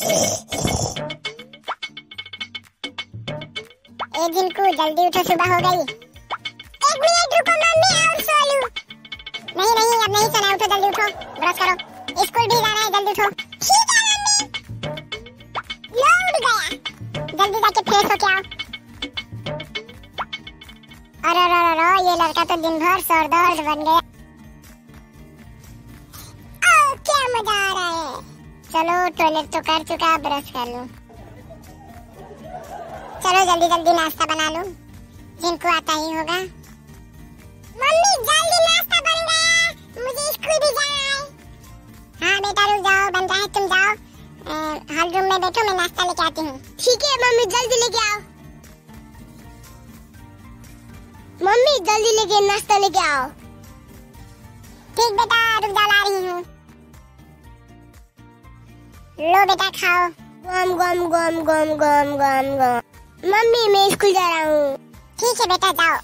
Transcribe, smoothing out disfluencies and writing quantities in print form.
से। ए जिनको जल्दी उठो, सुबह हो गई। एक मिनट रुको मम्मी, और सो लूं। नहीं नहीं, अब नहीं सोना, उठो जल्दी उठो, ब्रश करो, स्कूल भी जाना है, जल्दी उठो। ठीक है मम्मी। लो उठ गया, जल्दी जाके फ्रेश हो के आओ। अरे ये लड़का तो दिन भर सरदर्द बन गया। क्या मजा आ रहा है। चलो टॉयलेट तो कर चुका, ब्रश कर लूं। चलो जल्दी जल्दी नाश्ता बना लूं, जिनको आता ही होगा। मम्मी जल्दी नाश्ता बन गया, मुझे स्कूल भी जाना है। हाँ बेटा रुक जाओ, बन रहा है, तुम जाओ हॉल रूम में बैठो, मैं नाश्ता लेके आती हूँ। ठीक है मम्मी, जल्दी लेके आओ। मम्मी जल्दी लेके नाश्ता लेके आओ। ठीक बेटा, रुक जाओ, ला रही हूँ। लो बेटा खाओ। गम गम गम गम गम गम गम। मम्मी मैं स्कूल जा रहा हूँ। ठीक है बेटा जाओ।